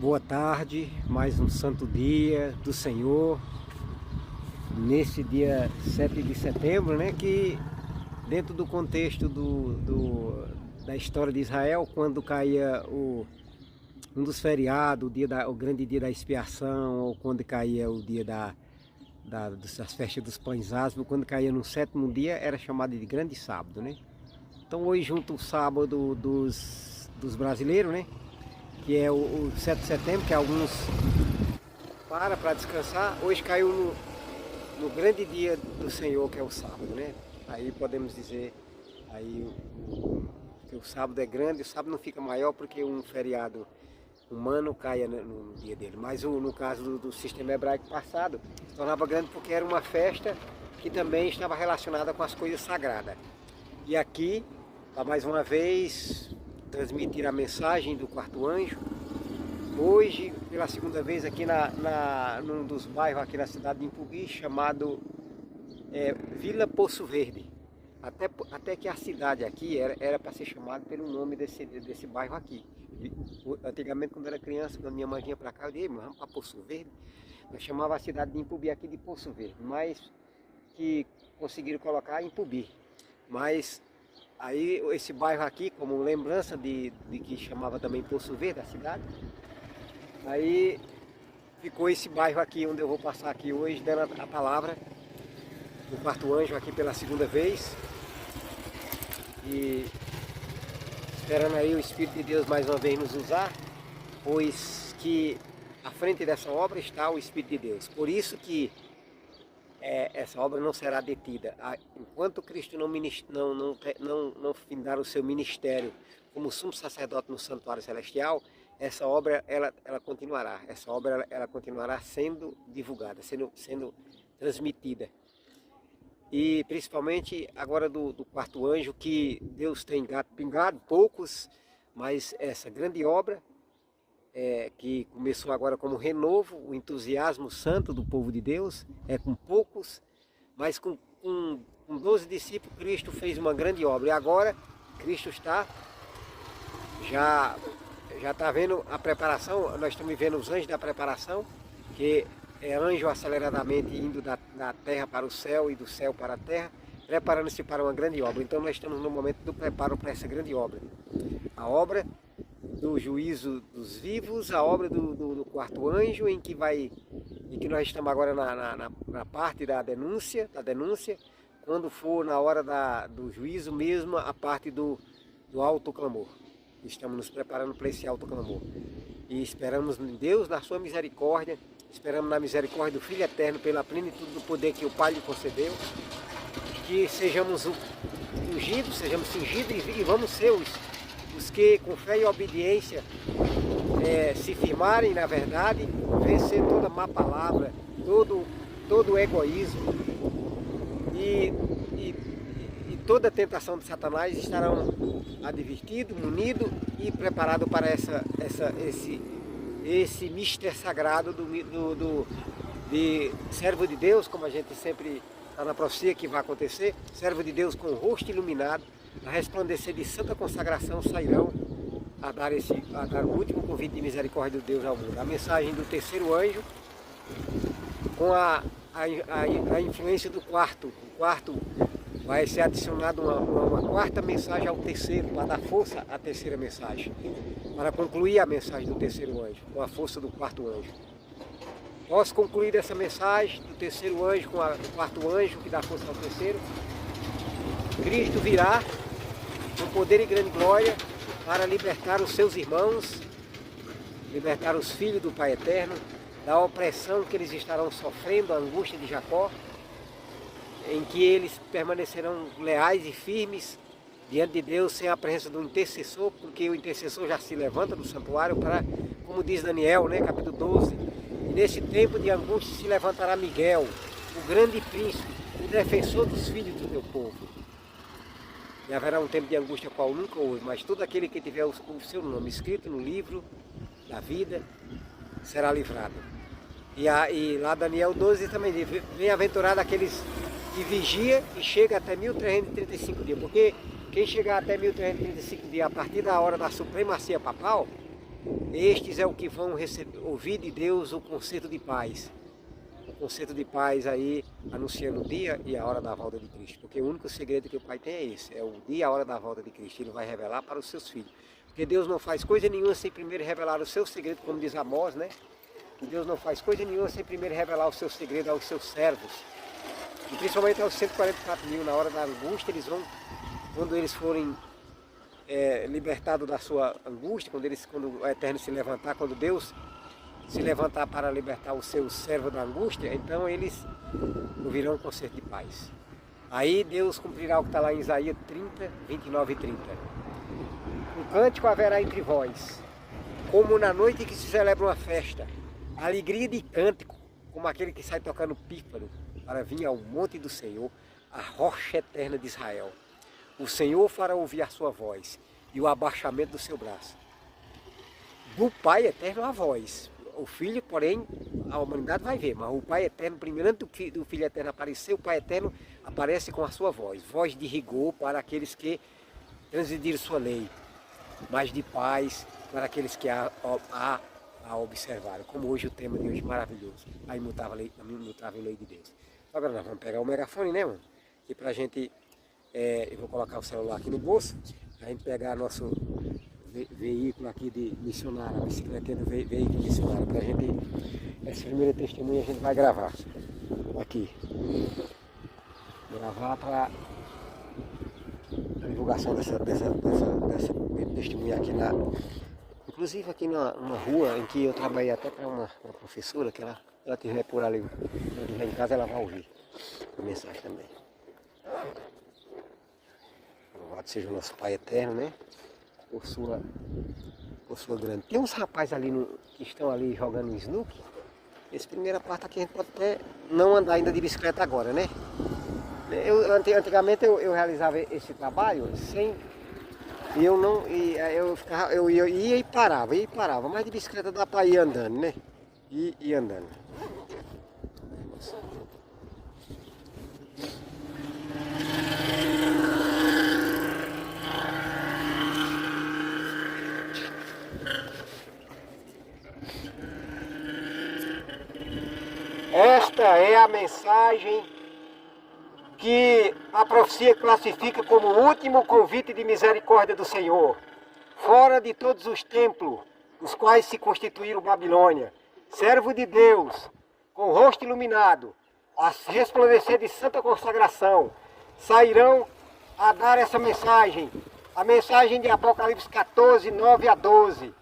Boa tarde, mais um santo dia do Senhor, nesse dia 7 de setembro, né, que dentro do contexto da história de Israel, quando caía um dos feriados, o grande dia da expiação, ou quando caía o dia das festas dos pães ázimos, quando caía no sétimo dia, era chamado de grande sábado, né? Então hoje junto o sábado dos brasileiros, né? Que é o 7 de setembro, que alguns para descansar. Hoje caiu no grande dia do Senhor, que é o sábado, né? Aí podemos dizer aí que o sábado é grande. O sábado não fica maior porque um feriado humano caia no dia dele. Mas no caso do sistema hebraico passado, se tornava grande porque era uma festa que também estava relacionada com as coisas sagradas. E aqui, para mais uma vez transmitir a mensagem do quarto anjo, hoje pela segunda vez aqui num dos bairros aqui na cidade de Impubi, chamado Vila Poço Verde. Até que a cidade aqui era para ser chamada pelo nome desse bairro aqui. Antigamente, quando eu era criança, quando minha mãe vinha para cá, eu dizia, vamos para Poço Verde. Nós chamava a cidade de Impubi aqui de Poço Verde, mas que conseguiram colocar Impubi. Mas aí esse bairro aqui, como lembrança de que chamava também Poço Verde, a cidade, aí ficou esse bairro aqui onde eu vou passar aqui hoje, dando a palavra do quarto anjo aqui pela segunda vez. E esperando aí o Espírito de Deus mais uma vez nos usar, pois que à frente dessa obra está o Espírito de Deus. Por isso que essa obra não será detida. Enquanto Cristo não findar o seu ministério como sumo sacerdote no santuário celestial, essa obra ela continuará. Essa obra ela continuará sendo divulgada, sendo transmitida. E principalmente agora do quarto anjo, que Deus tem pingado poucos, mas essa grande obra que começou agora como renovo, o entusiasmo santo do povo de Deus, com poucos, mas com 12 discípulos, Cristo fez uma grande obra. E agora Cristo já está vendo a preparação. Nós estamos vendo os anjos da preparação, que é anjo aceleradamente indo da terra para o céu e do céu para a terra, preparando-se para uma grande obra. Então nós estamos no momento do preparo para essa grande obra. A obra do juízo dos vivos, a obra do quarto anjo, em que nós estamos agora na parte da denúncia, quando for na hora do juízo mesmo, a parte do alto clamor. Estamos nos preparando para esse alto clamor. E esperamos em Deus, na sua misericórdia, esperamos na misericórdia do Filho Eterno, pela plenitude do poder que o Pai lhe concedeu, que sejamos ungidos, sejamos cingidos e vamos ser os que com fé e obediência se firmarem na verdade, vencer toda má palavra, todo egoísmo e toda tentação de Satanás, estarão advertidos, munidos e preparados para esse mistério sagrado de servo de Deus, como a gente sempre está na profecia que vai acontecer. Servo de Deus com o rosto iluminado, a resplandecer de santa consagração, sairão a dar o último convite de misericórdia de Deus ao mundo. A mensagem do terceiro anjo, com a influência do quarto. O quarto vai ser adicionado uma quarta mensagem ao terceiro, para dar força à terceira mensagem, para concluir a mensagem do terceiro anjo, com a força do quarto anjo. Posso concluir essa mensagem do terceiro anjo com o quarto anjo, que dá força ao terceiro. Cristo virá com poder e grande glória para libertar os seus irmãos, libertar os filhos do Pai Eterno, da opressão que eles estarão sofrendo, a angústia de Jacó, em que eles permanecerão leais e firmes diante de Deus, sem a presença do intercessor, porque o intercessor já se levanta do santuário para, como diz Daniel, né, capítulo 12, e nesse tempo de angústia se levantará Miguel, o grande príncipe, o defensor dos filhos do teu povo. E haverá um tempo de angústia qual nunca houve, mas todo aquele que tiver o seu nome escrito no livro da vida será livrado. E lá Daniel 12 também diz, bem-aventurado aqueles que vigia e chega até 1335 dias, porque quem chegar até 1335 dias a partir da hora da supremacia papal, estes é o que vão ouvir de Deus o conceito de paz. O conceito de paz aí, anunciando o dia e a hora da volta de Cristo. Porque o único segredo que o Pai tem é esse, é o dia e a hora da volta de Cristo. Ele vai revelar para os seus filhos. Porque Deus não faz coisa nenhuma sem primeiro revelar o seu segredo, como diz Amós, né? Que Deus não faz coisa nenhuma sem primeiro revelar o seu segredo aos seus servos. E principalmente aos 144 mil, na hora da angústia, eles vão, quando eles forem libertados da sua angústia, quando o Eterno se levantar, quando Deus se levantar para libertar os seus servos da angústia, então eles ouvirão um concerto de paz. Aí Deus cumprirá o que está lá em Isaías 30, 29 e 30. Um cântico haverá entre vós, como na noite que se celebra uma festa, alegria de cântico, como aquele que sai tocando pífaro, para vir ao monte do Senhor, a rocha eterna de Israel. O Senhor fará ouvir a sua voz e o abaixamento do seu braço. Do Pai eterno a voz. O Filho, porém, a humanidade vai ver, mas o Pai eterno, primeiro antes do Filho eterno aparecer, o Pai eterno aparece com a sua voz. Voz de rigor para aqueles que transgrediram sua lei, mas de paz para aqueles que a observaram. Como hoje o tema de hoje maravilhoso, a imutável lei de Deus. Agora nós vamos pegar o megafone, né, mano? E pra gente, eu vou colocar o celular aqui no bolso, a gente pegar nosso veículo aqui de missionário, a bicicleta do veículo missionário, pra gente, esse primeiro testemunho a gente vai gravar aqui. Gravar para a divulgação dessa testemunha aqui inclusive aqui numa rua em que eu trabalhei até para uma professora, que ela estiver por ali, quando estiver em casa ela vai ouvir a mensagem também. Louvado seja o nosso Pai eterno, né? Por sua grande. Tem uns rapazes ali que estão ali jogando snook. Essa primeira parte aqui a gente pode até não andar ainda de bicicleta agora, né? Antigamente eu realizava esse trabalho sem... Eu ia e parava, mas de bicicleta dá para ir andando, né? Ir andando. Esta é a mensagem que a profecia classifica como o último convite de misericórdia do Senhor. Fora de todos os templos, os quais se constituíram Babilônia, servo de Deus, com o rosto iluminado, a resplandecer de santa consagração, sairão a dar essa mensagem, a mensagem de Apocalipse 14, 9 a 12,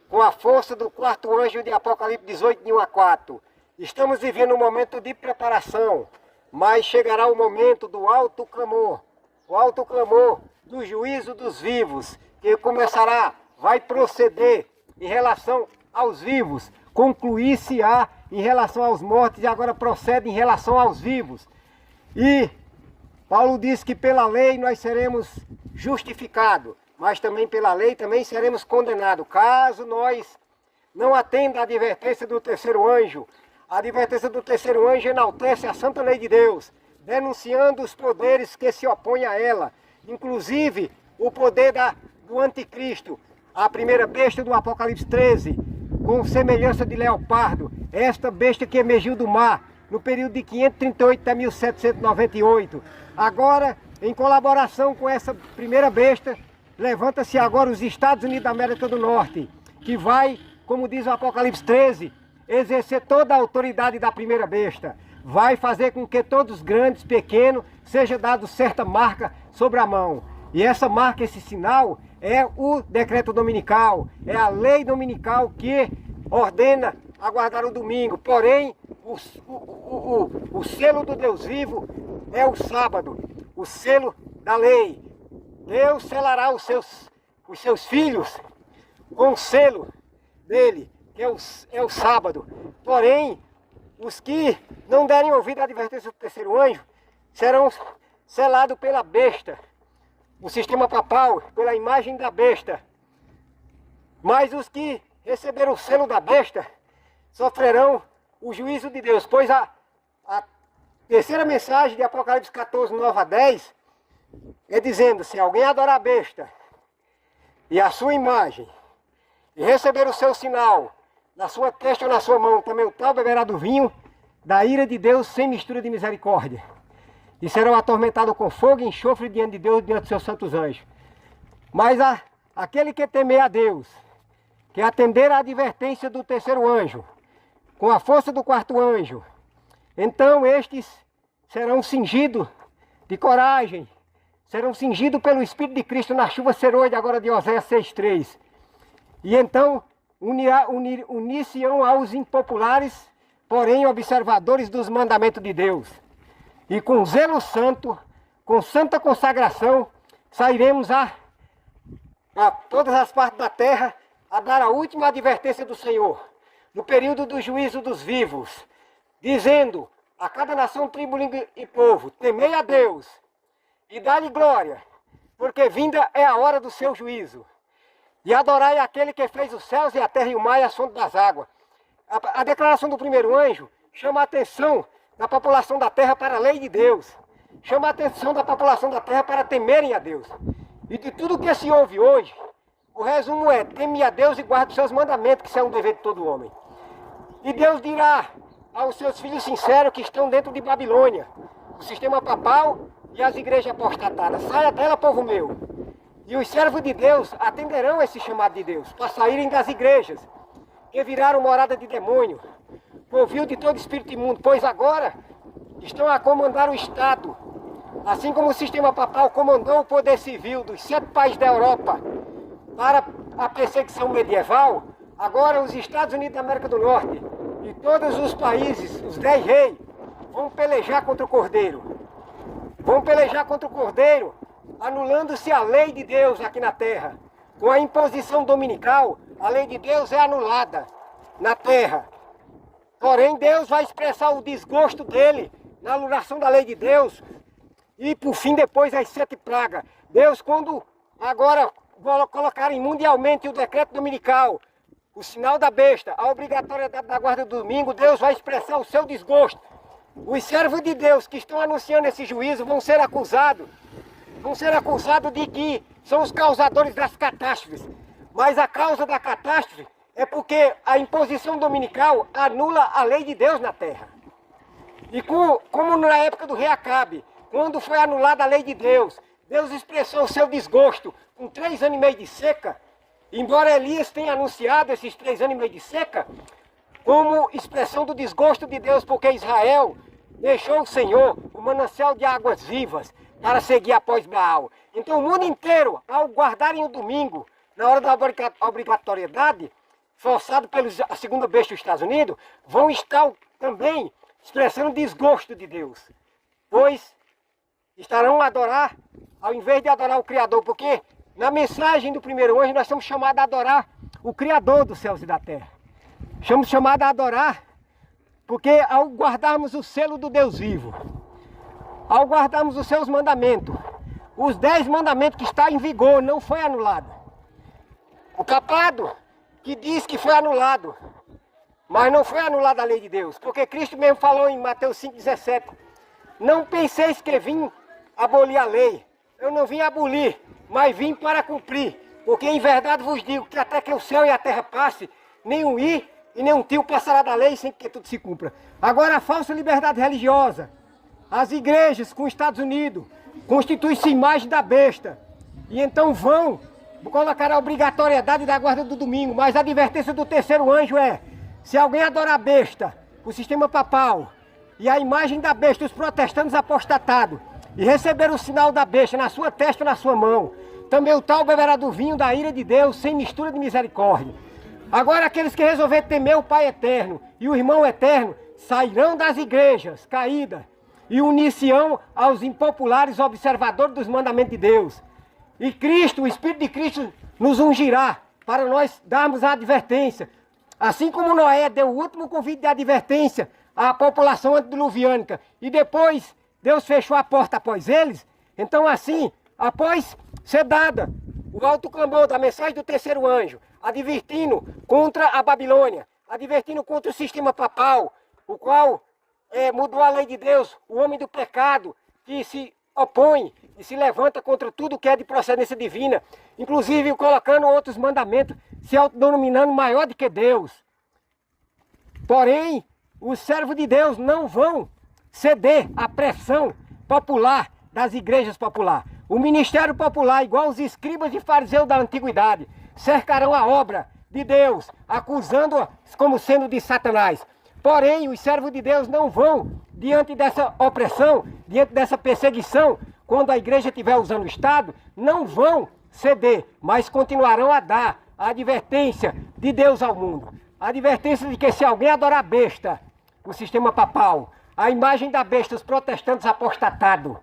com a força do quarto anjo de Apocalipse 18, de 1 a 4. Estamos vivendo um momento de preparação, mas chegará o momento do alto clamor do juízo dos vivos, que vai proceder em relação aos vivos, concluir-se-á em relação aos mortos e agora procede em relação aos vivos. E Paulo diz que pela lei nós seremos justificados, mas também pela lei também seremos condenados, caso nós não atenda a advertência do terceiro anjo. A advertência do terceiro anjo enaltece a santa lei de Deus, denunciando os poderes que se opõem a ela, inclusive o poder do anticristo, a primeira besta do Apocalipse 13, com semelhança de leopardo, esta besta que emergiu do mar, no período de 538 até 1798. Agora, em colaboração com essa primeira besta, levanta-se agora os Estados Unidos da América do Norte, que vai, como diz o Apocalipse 13, exercer toda a autoridade da primeira besta. Vai fazer com que todos grandes, pequenos, seja dado certa marca sobre a mão. E essa marca, esse sinal, é o decreto dominical, é a lei dominical que ordena aguardar o domingo. Porém, o selo do Deus vivo é o sábado, o selo da lei. Deus selará os seus filhos com o selo dele, que é o sábado. Porém, os que não derem ouvido à advertência do terceiro anjo serão selados pela besta, o sistema papal, pela imagem da besta. Mas os que receberam o selo da besta sofrerão o juízo de Deus, pois a terceira mensagem de Apocalipse 14, 9 a 10 é dizendo: se alguém adorar a besta e a sua imagem e receber o seu sinal na sua testa ou na sua mão, também o tal beberá do vinho da ira de Deus sem mistura de misericórdia. E serão atormentados com fogo e enxofre diante de Deus, diante dos seus santos anjos. Mas aquele que temer a Deus, que atender à advertência do terceiro anjo, com a força do quarto anjo, então estes serão cingidos de coragem, serão cingidos pelo Espírito de Cristo na chuva seroide, agora de Oséias 6,3. E então unir-se-ão aos impopulares, porém observadores dos mandamentos de Deus. E com zelo santo, com santa consagração, sairemos a todas as partes da terra a dar a última advertência do Senhor, no período do juízo dos vivos, dizendo a cada nação, tribo, língua e povo: temei a Deus e dá-lhe glória, porque vinda é a hora do seu juízo. E adorai aquele que fez os céus e a terra e o mar e as fontes das águas. A declaração do primeiro anjo chama a atenção da população da terra para a lei de Deus. Chama a atenção da população da terra para temerem a Deus. E de tudo que se ouve hoje, o resumo é: teme a Deus e guarde os seus mandamentos, que isso é um dever de todo homem. E Deus dirá aos seus filhos sinceros que estão dentro de Babilônia, o sistema papal e as igrejas apostatadas: saia dela, povo meu. E os servos de Deus atenderão esse chamado de Deus, para saírem das igrejas, que viraram morada de demônio, povoio de todo espírito imundo, pois agora estão a comandar o Estado, assim como o sistema papal comandou o poder civil dos 7 países da Europa para a perseguição medieval. Agora os Estados Unidos da América do Norte e todos os países, os 10 reis, vão pelejar contra o Cordeiro. Vão pelejar contra o Cordeiro, anulando-se a lei de Deus aqui na terra. Com a imposição dominical, a lei de Deus é anulada na terra. Porém, Deus vai expressar o desgosto dele na anulação da lei de Deus. E por fim, depois, as 7 pragas. Deus, quando agora colocarem mundialmente o decreto dominical, o sinal da besta, a obrigatoriedade da guarda do domingo, Deus vai expressar o seu desgosto. Os servos de Deus que estão anunciando esse juízo vão ser acusados de que são os causadores das catástrofes. Mas a causa da catástrofe é porque a imposição dominical anula a lei de Deus na terra. E como na época do rei Acabe, quando foi anulada a lei de Deus, Deus expressou o seu desgosto com 3 anos e meio de seca, embora Elias tenha anunciado esses 3 anos e meio de seca, como expressão do desgosto de Deus, porque Israel deixou o Senhor, o manancial de águas vivas, para seguir após Baal. Então o mundo inteiro, ao guardarem o domingo, na hora da obrigatoriedade, forçado pela segunda besta dos Estados Unidos, vão estar também expressando desgosto de Deus. Pois estarão a adorar, ao invés de adorar o Criador, porque na mensagem do primeiro anjo nós somos chamados a adorar o Criador dos céus e da terra. Somos chamados a adorar, porque ao guardarmos o selo do Deus vivo, ao guardarmos os seus mandamentos, os 10 mandamentos que estão em vigor, não foi anulado. O capado que diz que foi anulado, mas não foi anulada a lei de Deus, porque Cristo mesmo falou em Mateus 5,17: não penseis que vim abolir a lei, eu não vim abolir, mas vim para cumprir, porque em verdade vos digo que até que o céu e a terra passe, nem um i e nem um tio passará da lei sem que tudo se cumpra. Agora a falsa liberdade religiosa, as igrejas com os Estados Unidos constituem-se imagem da besta, e então vão colocar a obrigatoriedade da guarda do domingo, mas a advertência do terceiro anjo é: se alguém adorar a besta, o sistema papal e a imagem da besta, os protestantes apostatados, e receber o sinal da besta na sua testa ou na sua mão, também o tal beberá do vinho da ira de Deus sem mistura de misericórdia. Agora aqueles que resolverem temer o Pai eterno e o irmão eterno sairão das igrejas caídas e unir-se-ão aos impopulares observadores dos mandamentos de Deus. E Cristo, o Espírito de Cristo, nos ungirá para nós darmos a advertência. Assim como Noé deu o último convite de advertência à população antediluviânica e depois Deus fechou a porta após eles, então assim, após ser dada o alto clamor da mensagem do terceiro anjo, advertindo contra a Babilônia, advertindo contra o sistema papal, o qual mudou a lei de Deus, o homem do pecado, que se opõe e se levanta contra tudo que é de procedência divina, inclusive colocando outros mandamentos, se autodenominando maior do que Deus. Porém, os servos de Deus não vão ceder à pressão popular das igrejas populares. O ministério popular, igual os escribas e fariseus da antiguidade, cercarão a obra de Deus, acusando-a como sendo de Satanás. Porém, os servos de Deus não vão, diante dessa opressão, diante dessa perseguição, quando a igreja estiver usando o Estado, não vão ceder, mas continuarão a dar a advertência de Deus ao mundo. A advertência de que se alguém adorar a besta, o sistema papal, a imagem da besta, os protestantes apostatados,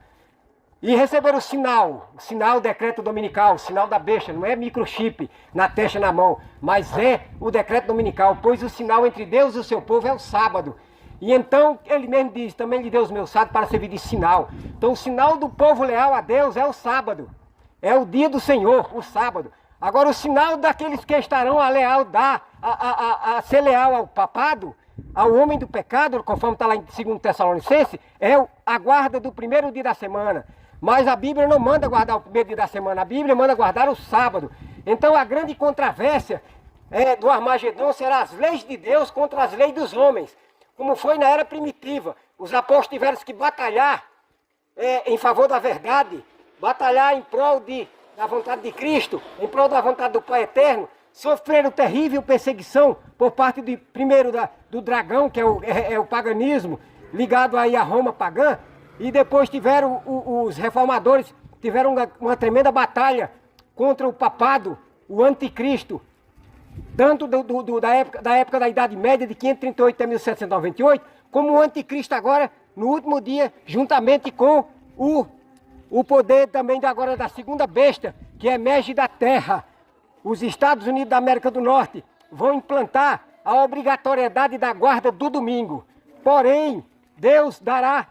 e receber o sinal, o decreto dominical, o sinal da besta, não é microchip na testa, na mão, mas é o decreto dominical, pois o sinal entre Deus e o seu povo é o sábado. E então ele mesmo diz, também lhe deu os meus sábados para servir de sinal. Então o sinal do povo leal a Deus é o sábado, é o dia do Senhor, o sábado. Agora o sinal daqueles que estarão a ser leal ao papado, ao homem do pecado, conforme está lá em 2 Tessalonicenses, é a guarda do primeiro dia da semana. Mas a Bíblia não manda guardar o primeiro dia da semana, a Bíblia manda guardar o sábado. Então a grande controvérsia do Armagedon será as leis de Deus contra as leis dos homens. Como foi na era primitiva, os apóstolos tiveram que batalhar em favor da verdade, batalhar em prol da vontade de Cristo, em prol da vontade do Pai Eterno, sofreram terrível perseguição por parte primeiro do dragão, que é o paganismo, ligado aí à Roma pagã, e depois tiveram os reformadores, tiveram uma tremenda contra o papado, o anticristo, tanto da época da Idade Média, de 538 até 1798, como o anticristo agora, no último dia, juntamente com o poder também agora da segunda besta, que emerge da terra. Os Estados Unidos da América do Norte vão implantar a obrigatoriedade da guarda do domingo. Porém, Deus dará,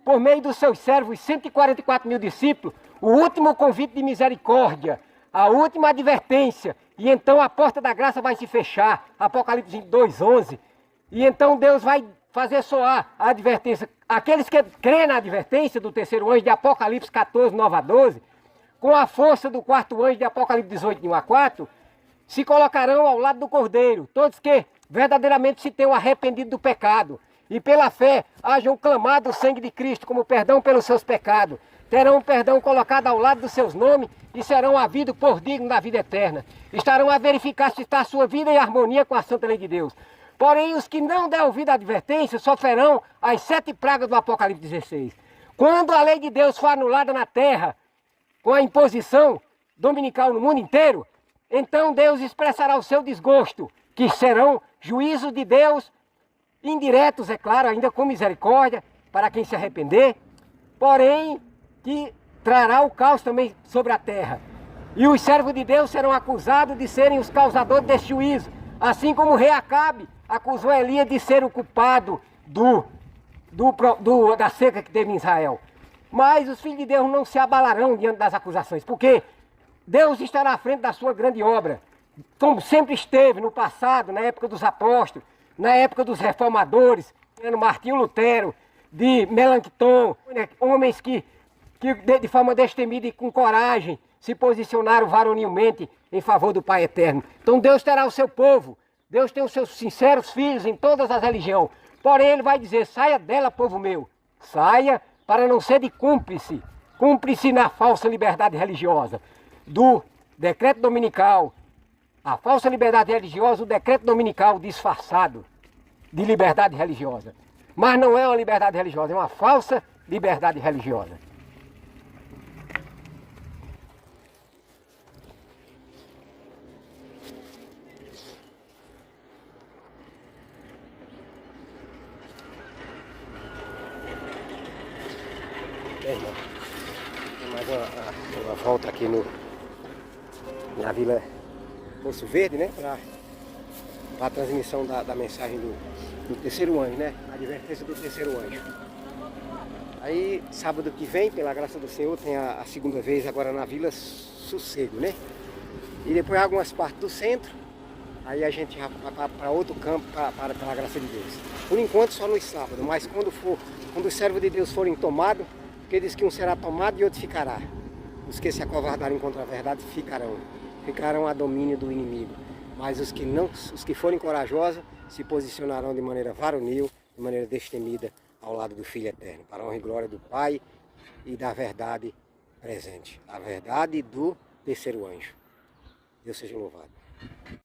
por meio dos seus servos, 144 mil discípulos, o último convite de misericórdia, a última advertência, e então a porta da graça vai se fechar, Apocalipse 2:11, e então Deus vai fazer soar a advertência. Aqueles que creem na advertência do terceiro anjo de Apocalipse 14, 9-12, com a força do quarto anjo de Apocalipse 18, 1-4, se colocarão ao lado do Cordeiro, todos que verdadeiramente se tenham arrependido do pecado, e pela fé hajam clamado o sangue de Cristo como perdão pelos seus pecados, terão o perdão colocado ao lado dos seus nomes e serão havidos por digno da vida eterna. Estarão a verificar se está a sua vida em harmonia com a santa lei de Deus. Porém, os que não der ouvido à advertência sofrerão as 7 pragas do Apocalipse 16. Quando a lei de Deus for anulada na terra, com a imposição dominical no mundo inteiro, então Deus expressará o seu desgosto, que serão juízos de Deus, indiretos, é claro, ainda com misericórdia, para quem se arrepender, porém, que trará o caos também sobre a terra. E os servos de Deus serão acusados de serem os causadores deste juízo, assim como o rei Acabe acusou Elias de ser o culpado da seca que teve em Israel. Mas os filhos de Deus não se abalarão diante das acusações, porque Deus estará à frente da sua grande obra, como sempre esteve no passado, na época dos apóstolos, na época dos reformadores, no Martinho Lutero, de Melancton, homens que de forma destemida e com coragem se posicionaram varonilmente em favor do Pai Eterno. Então Deus terá o seu povo, Deus tem os seus sinceros filhos em todas as religiões, porém Ele vai dizer, saia dela, povo meu, saia para não ser de cúmplice na falsa liberdade religiosa, do decreto dominical, a falsa liberdade religiosa, o decreto dominical disfarçado de liberdade religiosa. Mas não é uma liberdade religiosa, é uma falsa liberdade religiosa. Tem mais uma volta aqui na Vila Poço Verde, né? Para a transmissão da mensagem do terceiro anjo, né? A advertência do terceiro anjo. Aí, sábado que vem, pela graça do Senhor, tem a segunda vez agora na Vila Sossego, né? E depois algumas partes do centro, aí a gente já vai para outro campo, pela graça de Deus. Por enquanto só nos sábados, mas quando os servos de Deus forem tomados, Porque diz que um será tomado e outro ficará. Os que se acovardarem contra a verdade ficarão a domínio do inimigo. Mas os que forem corajosos se posicionarão de maneira varonil, de maneira destemida ao lado do Filho Eterno, para a honra e glória do Pai e da verdade presente, a verdade do terceiro anjo. Deus seja louvado.